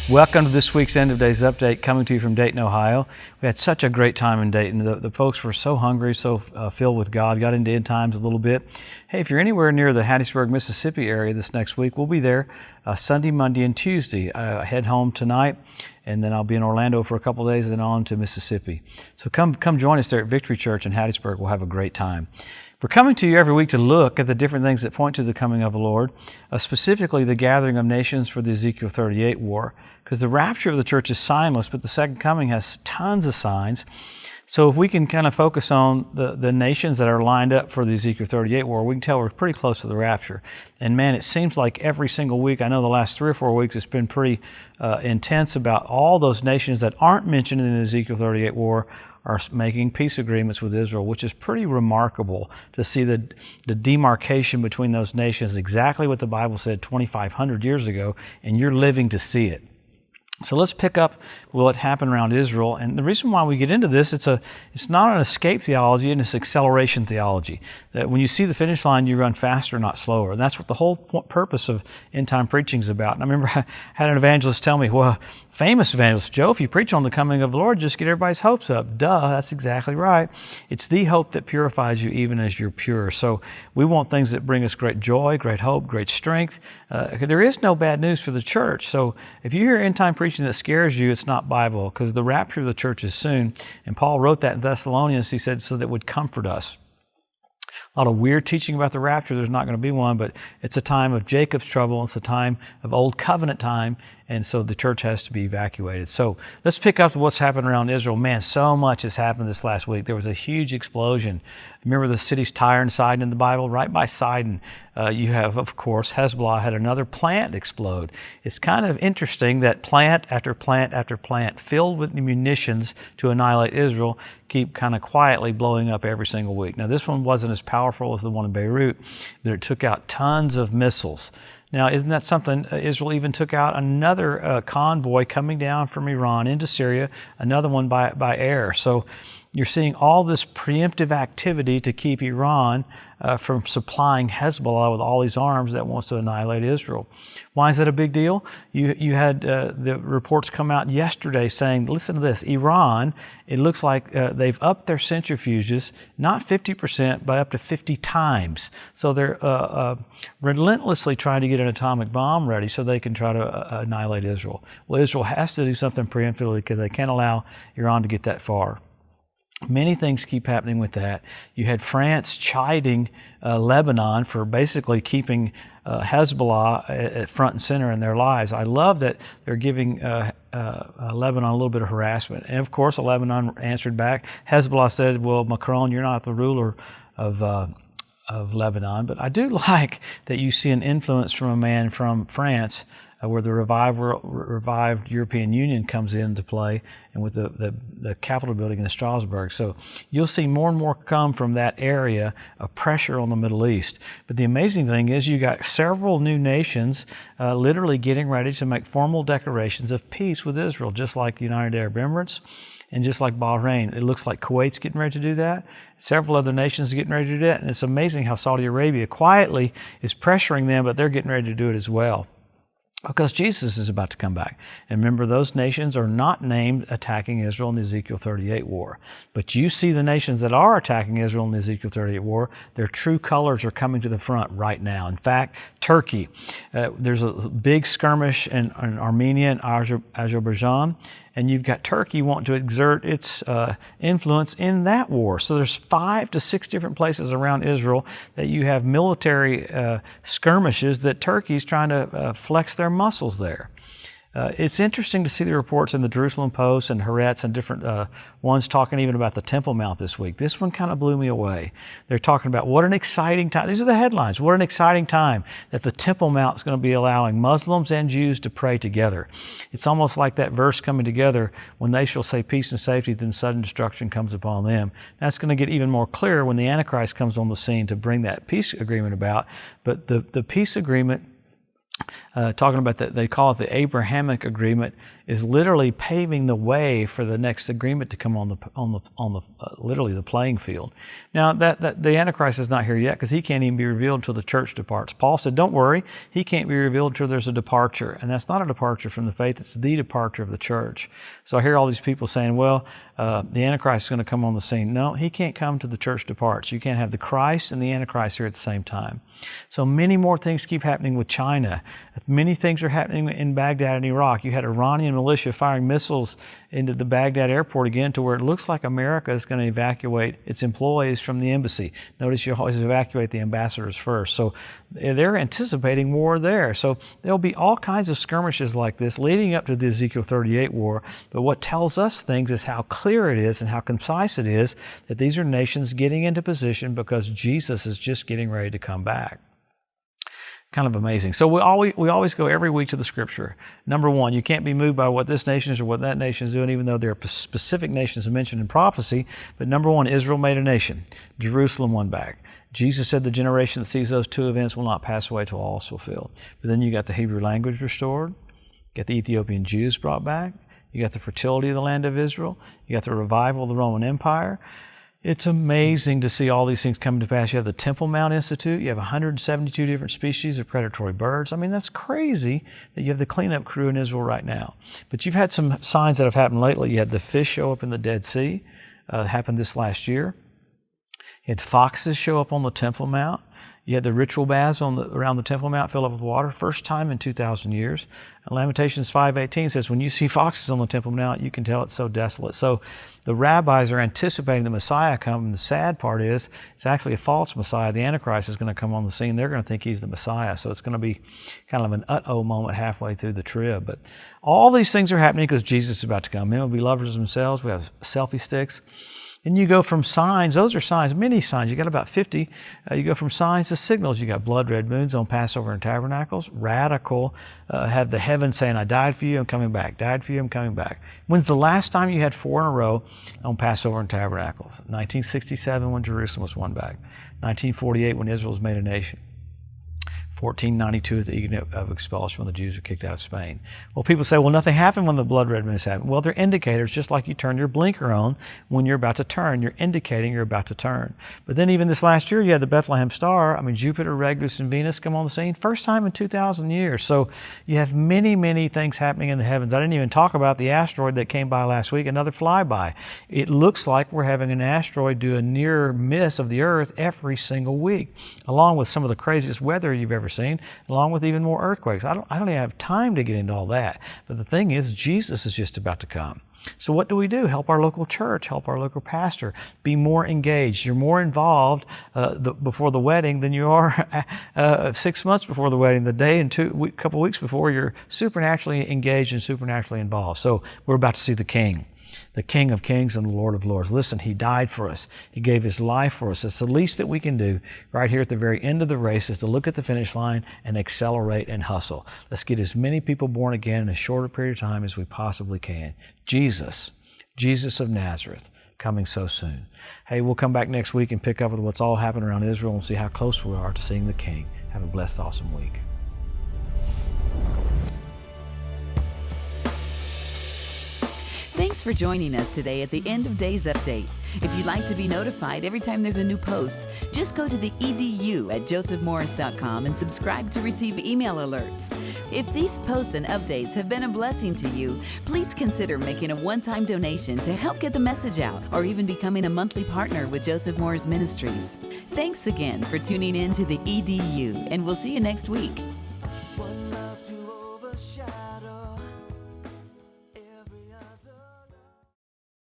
Welcome to this week's End of Days Update, coming to you from Dayton, Ohio. We had such a great time in Dayton. The folks were so hungry, so filled with God, got into end times a little bit. Hey, if you're anywhere near the Hattiesburg, Mississippi area this next week, we'll be there Sunday, Monday, and Tuesday. I head home tonight, and then I'll be in Orlando for a couple of days, and then on to Mississippi. So come join us there at Victory Church in Hattiesburg. We'll have a great time. We're coming to you every week to look at the different things that point to the coming of the Lord, specifically the gathering of nations for the Ezekiel 38 war, because the rapture of the church is signless, but the second coming has tons of signs. So if we can kind of focus on the nations that are lined up for the Ezekiel 38 war, we can tell we're pretty close to the rapture. And man, it seems like every single week, I know the last 3 or 4 weeks, it's been pretty intense about all those nations that aren't mentioned in the Ezekiel 38 war are making peace agreements with Israel, which is pretty remarkable to see the demarcation between those nations, exactly what the Bible said 2,500 years ago, and you're living to see it. So let's pick up what happened around Israel. And the reason why we get into this, it's not an escape theology, and it's acceleration theology. That when you see the finish line, you run faster, not slower. And that's what the whole purpose of end-time preaching is about. And I remember I had an evangelist tell me, well, famous evangelist, Joe, if you preach on the coming of the Lord, just get everybody's hopes up. Duh, that's exactly right. It's the hope that purifies you even as you're pure. So we want things that bring us great joy, great hope, great strength. There is no bad news for the church. So if you hear end-time preaching that scares you, it's not Bible, because the rapture of the church is soon. And Paul wrote that in Thessalonians, he said, so that it would comfort us. A lot of weird teaching about the rapture, there's not going to be one, but it's a time of Jacob's trouble, it's a time of old covenant time, and so the church has to be evacuated. So let's pick up what's happened around Israel. Man, so much has happened this last week. There was a huge explosion. Remember the cities Tyre and Sidon in the Bible? Right by Sidon, you have, of course, Hezbollah had another plant explode. It's kind of interesting that plant after plant after plant filled with munitions to annihilate Israel keep kind of quietly blowing up every single week. Now, this one wasn't as powerful as the one in Beirut, but it took out tons of missiles. Now, isn't that something? Israel even took out another convoy coming down from Iran into Syria, another one by air. So you're seeing all this preemptive activity to keep Iran from supplying Hezbollah with all these arms that wants to annihilate Israel. Why is that a big deal? You had the reports come out yesterday saying, listen to this, Iran, it looks like they've upped their centrifuges, not 50%, but up to 50 times. So they're relentlessly trying to get an atomic bomb ready so they can try to annihilate Israel. Well, Israel has to do something preemptively because they can't allow Iran to get that far. Many things keep happening with that. You had France chiding Lebanon for basically keeping Hezbollah at front and center in their lives. I love that they're giving Lebanon a little bit of harassment. And of course, Lebanon answered back. Hezbollah said, well, Macron, you're not the ruler of Lebanon. But I do like that you see an influence from a man from France where the revived European Union comes into play, and with the Capitol building in Strasbourg. So you'll see more and more come from that area of pressure on the Middle East. But the amazing thing is you got several new nations literally getting ready to make formal declarations of peace with Israel, just like the United Arab Emirates and just like Bahrain. It looks like Kuwait's getting ready to do that. Several other nations are getting ready to do that. And it's amazing how Saudi Arabia quietly is pressuring them, but they're getting ready to do it as well, because Jesus is about to come back. And remember, those nations are not named attacking Israel in the Ezekiel 38 war. But you see the nations that are attacking Israel in the Ezekiel 38 war, their true colors are coming to the front right now. In fact, Turkey, there's a big skirmish in Armenia and Azerbaijan, and you've got Turkey wanting to exert its influence in that war. So there's 5 to 6 different places around Israel that you have military skirmishes that Turkey's trying to flex their muscles there. It's interesting to see the reports in the Jerusalem Post and Haaretz and different ones talking even about the Temple Mount this week. This one kind of blew me away. They're talking about what an exciting time. These are the headlines. What an exciting time that the Temple Mount is going to be allowing Muslims and Jews to pray together. It's almost like that verse coming together, when they shall say peace and safety, then sudden destruction comes upon them. That's going to get even more clear when the Antichrist comes on the scene to bring that peace agreement about. But the peace agreement, talking about that, they call it the Abrahamic agreement. is literally paving the way for the next agreement to come on the literally the playing field. Now that the Antichrist is not here yet because he can't even be revealed until the church departs. Paul said, "Don't worry, he can't be revealed until there's a departure," and that's not a departure from the faith; it's the departure of the church. So I hear all these people saying, "Well, the Antichrist is going to come on the scene." No, he can't come to the church departs. You can't have the Christ and the Antichrist here at the same time. So many more things keep happening with China. Many things are happening in Baghdad and Iraq. You had Iranian militia firing missiles into the Baghdad airport again to where it looks like America is going to evacuate its employees from the embassy. Notice you always evacuate the ambassadors first. So they're anticipating war there. So there'll be all kinds of skirmishes like this leading up to the Ezekiel 38 war. But what tells us things is how clear it is and how concise it is that these are nations getting into position because Jesus is just getting ready to come back. Kind of amazing. So we always go every week to the Scripture. Number one, you can't be moved by what this nation is or what that nation is doing, even though there are specific nations mentioned in prophecy. But number one, Israel made a nation. Jerusalem won back. Jesus said the generation that sees those two events will not pass away till all is fulfilled. But then you got the Hebrew language restored. You got the Ethiopian Jews brought back. You got the fertility of the land of Israel. You got the revival of the Roman Empire. It's amazing to see all these things come to pass. You have the Temple Mount Institute. You have 172 different species of predatory birds. I mean, that's crazy that you have the cleanup crew in Israel right now. But you've had some signs that have happened lately. You had the fish show up in the Dead Sea. Happened this last year. You had foxes show up on the Temple Mount. You had the ritual baths around the Temple Mount fill up with water, first time in 2,000 years. And Lamentations 5:18 says, when you see foxes on the Temple Mount, you can tell it's so desolate. So the rabbis are anticipating the Messiah coming. The sad part is it's actually a false Messiah. The Antichrist is going to come on the scene. They're going to think he's the Messiah. So it's going to be kind of an uh-oh moment halfway through the trib. But all these things are happening because Jesus is about to come. Men will be lovers of themselves. We have selfie sticks. And you go from signs, those are signs, many signs. You got about 50. You go from signs to signals. You got blood red moons on Passover and Tabernacles. Radical, have the heavens saying, I died for you, I'm coming back. Died for you, I'm coming back. When's the last time you had 4 in a row on Passover and Tabernacles? 1967 when Jerusalem was won back. 1948 when Israel was made a nation. 1492 at the Edict of Expulsion when the Jews were kicked out of Spain. Well, people say, well, nothing happened when the blood red moons happened. Well, they're indicators, just like you turn your blinker on when you're about to turn. You're indicating you're about to turn. But then even this last year, you had the Bethlehem star. I mean, Jupiter, Regulus, and Venus come on the scene. First time in 2,000 years. So you have many, many things happening in the heavens. I didn't even talk about the asteroid that came by last week, another flyby. It looks like we're having an asteroid do a near miss of the Earth every single week, along with some of the craziest weather you've ever seen, along with even more earthquakes. I don't even have time to get into all that. But the thing is, Jesus is just about to come. So what do we do? Help our local church, help our local pastor, be more engaged. You're more involved before the wedding than you are 6 months before the wedding. The day and couple weeks before, you're supernaturally engaged and supernaturally involved. So we're about to see the King of Kings and the Lord of Lords. Listen, He died for us. He gave His life for us. It's the least that we can do right here at the very end of the race is to look at the finish line and accelerate and hustle. Let's get as many people born again in a shorter period of time as we possibly can. Jesus of Nazareth, coming so soon. Hey, we'll come back next week and pick up with what's all happened around Israel and see how close we are to seeing the King. Have a blessed, awesome week. Thanks for joining us today at the End of Days Update. If you'd like to be notified every time there's a new post, just go to the edu at josephmorris.com and subscribe to receive email alerts. If these posts and updates have been a blessing to you, please consider making a one-time donation to help get the message out, or even becoming a monthly partner with Joseph Morris Ministries. Thanks again for tuning in to the EDU, and we'll see you next week. One love to overshadow.